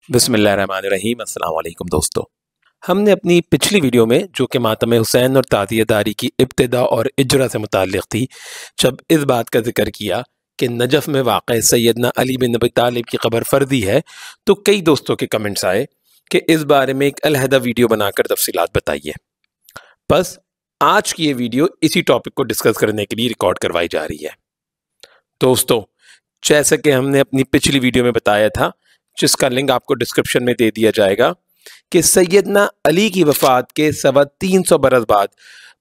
बिस्मिल्लाहिर्रहमानिर्रहीम। अस्सलाम वालेकुम दोस्तों, हमने अपनी पिछली वीडियो में जो कि मातम हुसैन और ताज़ियदारी की इब्तिदा और इजरा से मुताल्लिक़ थी, जब इस बात का जिक्र किया कि नजफ़ में वाक़ सैयदना अली बिन अबी तालिब की ख़बर फ़र्दी है, तो कई दोस्तों के कमेंट्स आए कि इस बारे में एक अलहदा वीडियो बनाकर तफसीलात बताइए। बस आज की ये वीडियो इसी टॉपिक को डिस्कस करने के लिए रिकॉर्ड करवाई जा रही है। दोस्तों, जैसा कि हमने अपनी पिछली वीडियो में बताया था, जिसका लिंक आपको डिस्क्रिप्शन में दे दिया जाएगा, कि सैयदना अली की वफ़ात के 325 बरस बाद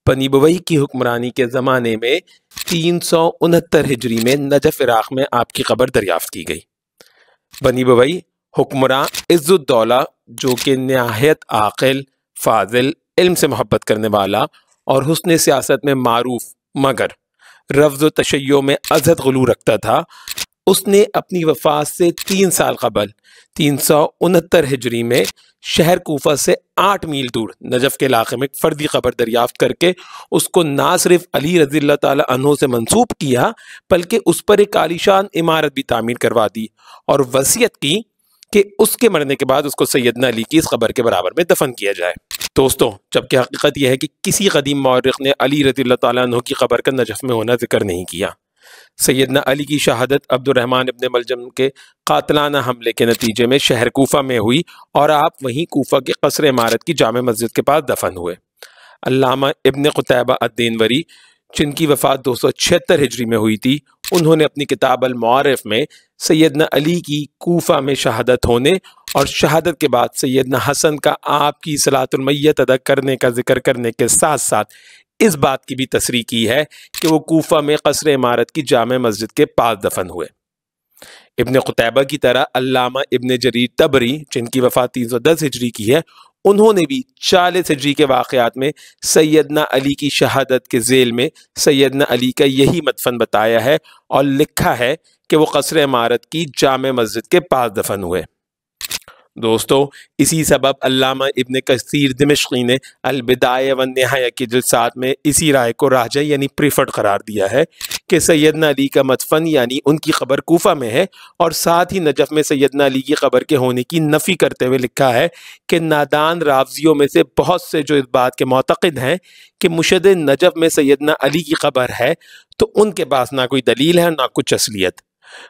बनी बुवई की हुक्मरानी के ज़माने में 369 हिजरी में नजफ़ इराक़ में आपकी ख़बर दरियाफ़्त की गई। बनी बुवई हुक्मरान इज़्ज़ुद्दौला, जो कि नहायत आक़िल, फ़ाज़िल, इल्म से मोहब्बत करने वाला और हुस्न सियासत में मारूफ मगर रफ्ज़ व तशय्यो में अज़हद गुलू रखता था, उसने अपनी वफ़ात से 3 साल क़बल 369 हिजरी में शहर कूफा से 8 मील दूर नजफ़ के इलाक़े में एक फ़र्दी ख़बर दरियाफ़्त करके उसको ना सिर्फ अली रज़ियल्लाहु ताला अन्हु से मंसूब किया, बल्कि उस पर एक आलीशान इमारत भी तामीर करवा दी और वसीयत की कि उसके मरने के बाद उसको सैयदना अली की इस ख़बर के बराबर में दफन किया जाए। दोस्तों, जबकि हकीकत यह है कि किसी क़दीम मौरिख़ ने अली रज़ियल्लाहु ताला अन्हु की ख़बर का नजफ़ में होना जिक्र नहीं किया। सैयदना अली की शहादत अब्दुर्रहमान इब्न मलजम के कातलाना हमले के नतीजे में शहर कूफा में हुई और आप वहीं कूफा के कसर इमारत की जामे मस्जिद के पास दफन हुए। अल्लामा इब्न क़ुतैबा अद-दीनवरी, जिनकी वफ़ात 276 हिजरी में हुई थी, उन्होंने अपनी किताब अल-मुआरिफ़ में सैयदना अली की कूफा में शहादत होने और शहादत के बाद सैयदना हसन का आपकी सलातुल मय्यत अदा करने का जिक्र करने के साथ साथ इस बात की भी तस्रीह की है कि वो कूफा में कसर इमारत की जामे मस्जिद के पास दफन हुए। इब्न क़ुतैबा की तरह अल्लामा इब्न जरीर तबरी, जिनकी वफ़ात 310 हिजरी की है, उन्होंने भी 40 हिजरी के वाक़यात में सैयदना अली की शहादत के ज़ेल में सैयदना अली का यही मदफन बताया है और लिखा है कि वो कसर इमारत की जामे मस्जिद के पास दफन हुए। दोस्तों, इसी सबब अल्लामा इब्न कसीर दिमश्की ने अल-बिदाया व निहाया की जिल्सात में इसी राय को राजा यानी प्रीफर्ड करार दिया है कि सैयदना अली का मदफन यानी उनकी ख़बर कूफा में है, और साथ ही नजफ़ में सैयदना अली की ख़बर के होने की नफ़ी करते हुए लिखा है कि नादान रावजियों में से बहुत से जो इस बात के मोतक़िद हैं कि मुशद नजफ़ में सैयदना अली की ख़बर है, तो उनके पास ना कोई दलील है ना कुछ असलियत,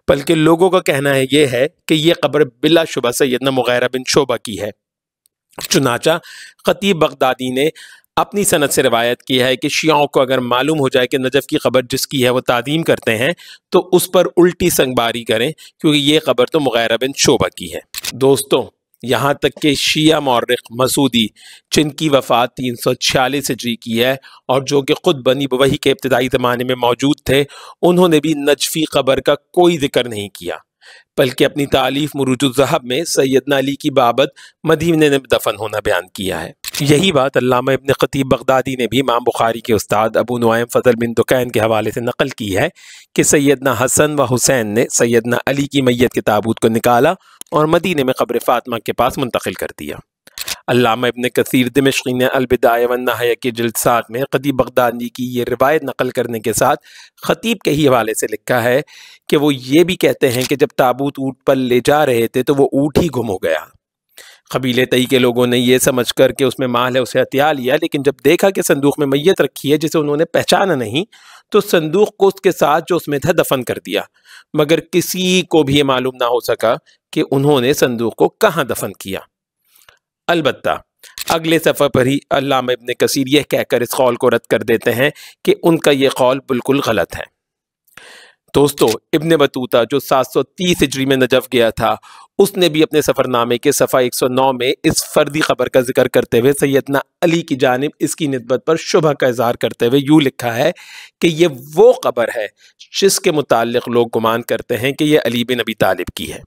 बल्कि लोगों का कहना है ये है कि यह क़ब्र बिलाशुबा सैयदना मुग़ीरा बिन शोबा की है। चुनाचा ख़तीब बगदादी ने अपनी सनद से रिवायत की है कि शियाओं को अगर मालूम हो जाए कि नजफ़ की ख़बर जिसकी है वो ताज़ीम करते हैं, तो उस पर उल्टी संगबारी करें, क्योंकि ये ख़बर तो मुग़ीरा बिन शोबा की है। दोस्तों, यहाँ तक कि शिया मौरिख़ मसूदी, जिनकी वफ़ात 346 हिजरी की है और जो कि ख़ुद बनी बुवई के इब्तिदाई ज़माने में मौजूद थे, उन्होंने भी नजफ़ी ख़बर का कोई जिक्र नहीं किया, बल्कि अपनी तालीफ़ मुरूजुज़्ज़हब में सैयदना अली की बाबत मदीने में दफन होना बयान किया है। यही बात अल्लामा इब्न ख़तीब बगदादी ने भी इमाम बुखारी के उस्ताद अबू नुआइम फ़ज़ल बिन दुकैन के हवाले से नकल की है कि सैयदना हसन व हुसैन ने सैयदना अली की मैयत के ताबूत को निकाला और मदीने में क़ब्र फ़ातिमा के पास मुंतक़िल कर दिया। अल्लामा इब्न कसीर दिमश्की ने अल-बिदाया व निहाया के जिल्सात में ख़तीब बगदादी की ये रिवायत नकल करने के साथ ख़तीब के ही हवाले से लिखा है कि वो ये भी कहते हैं कि जब ताबूत ऊँट पर ले जा रहे थे तो वो ऊँट ही गुम हो गया। कबीले तई के लोगों ने यह समझ कर कि उसमें माल है उसे हथिया लिया, लेकिन जब देखा कि संदूक में मैयत रखी है जिसे उन्होंने पहचाना नहीं, तो संदूक को उसके साथ जो उसमें था दफन कर दिया, मगर किसी को भी ये मालूम ना हो सका कि उन्होंने संदूक को कहाँ दफन किया। अलबत्ता अगले सफ़र पर ही अल्लामा इब्न कसीर यह कहकर इस कौल को रद्द कर देते हैं कि उनका यह कौल बिल्कुल गलत है। दोस्तों, इब्न बतूता, जो 730 हिजरी में नजफ़ गया था, उसने भी अपने सफ़रनामे के सफ़ा 109 में इस फ़र्दी ख़बर का जिक्र करते हुए सैयदना अली की जानिब इसकी निस्बत पर शुबह का इज़हार करते हुए यूँ लिखा है कि ये वो ख़बर है जिसके मुताल्लिक़ लोग गुमान करते हैं कि यह अली बिन अबी तालिब की है।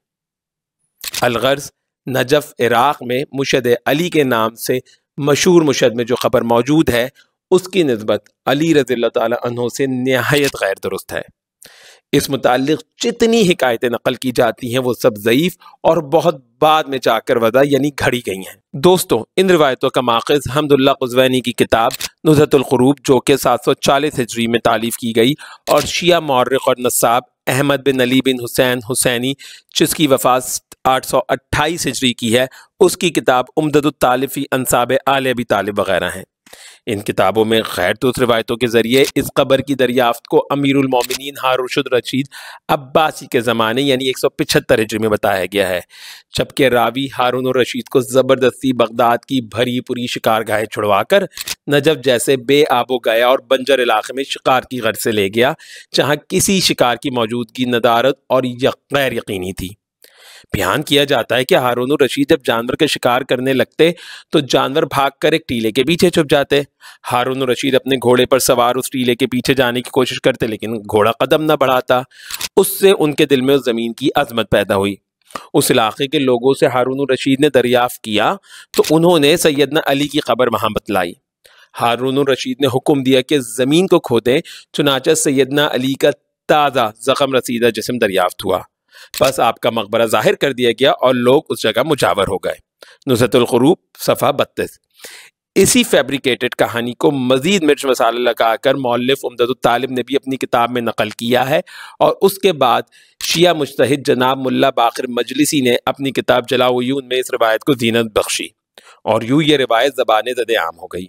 अलगर्ज़ नजफ़ इराक़ में मुशद अली के नाम से मशहूर मुशद में जो ख़बर मौजूद है, उसकी निस्बत अली रज़ियल्लाहु ताला अन्हु से नहायत गैर दुरुस्त है। इस मुताल्लिक़ जितनी हिकायतें नकल की जाती हैं वो सब ज़ईफ़ और बहुत बाद में जाकर वज़ा यानी घड़ी गई हैं। दोस्तों, इन रिवायतों का माख़ज़ हमदुल्लाह क़ुज़वैनी की किताब नुज़हतुल क़ुरूब, जो कि 740 हिजरी में तालीफ़ की गई और शिया मौरिख़ और नस्साब अहमद बिन अली बिन हुसैन हुसैनी, जिसकी वफ़ात 828 हिजरी की है, उसकी किताब उम्दतुत तालिब फ़ी अंसाब आले अबी तालिब वगैरह हैं। इन किताबों में गैर दुरुस्त रिवायतों के ज़रिए इस कब्र की दरियाफ्त को अमीरुल मोमिनीन हारून रशीद अब्बासी के ज़माने यानी 175 हिजरी में बताया गया है, जबकि रावी हारून रशीद को ज़बरदस्ती बगदाद की भरी पूरी शिकारगाहें छुड़वाकर नजफ जैसे बेआबो गया और बंजर इलाके में शिकार की गर्ज से ले गया, जहाँ किसी शिकार की मौजूदगी नदारत और गैर यकीनी थी। बयान किया जाता है कि हारून रशीद जब जानवर के शिकार करने लगते तो जानवर भागकर एक टीले के पीछे छुप जाते। हारून रशीद अपने घोड़े पर सवार उस टीले के पीछे जाने की कोशिश करते, लेकिन घोड़ा कदम न बढ़ाता। उससे उनके दिल में उस ज़मीन की अजमत पैदा हुई। उस इलाके के लोगों से हारून रशीद ने दरियाफ्त किया तो उन्होंने सैयदना अली की कब्र वहां बतलाई। हारून रशीद ने हुक्म दिया कि ज़मीन को खोदें, चुनाचा सैयदना अली का ताज़ा ज़ख्म रसीदा जिस्म दरियाफ्त हुआ। बस आपका मकबरा जाहिर कर दिया गया और लोग उस जगह मुजावर हो गए। नुज़हतुल क़ुरूब सफ़ा 32। इसी फैब्रिकेटेड कहानी को मज़ीद मिर्च मसाला लगाकर मौल्लिफ़ उम्दतुत तालिब ने भी अपनी किताब में नकल किया है, और उसके बाद शिया मुज्तहिद जनाब मुल्ला बाक़िर मजलिसी ने अपनी किताब जलाउयून में इस रिवायत को ज़ीनत बख्शी, और यूँ ये रिवायत ज़बान ज़द आम हो गई,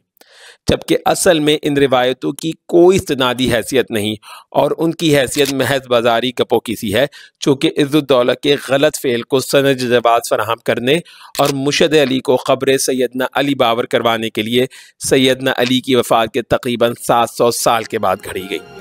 जबकि असल में इन रिवायतों की कोई इस्तिनादी हैसियत नहीं और उनकी हैसियत महज बाजारी गपो की सी है, जो कि इज़्ज़ुद्दौला के गलत फ़ेल को सनद जवाज़ फराहम करने और मुर्शद अली को ख़ब्र सैयदना अली बावर करवाने के लिए सैयदना अली की वफ़ात के तकरीबन 700 साल के बाद घड़ी गई।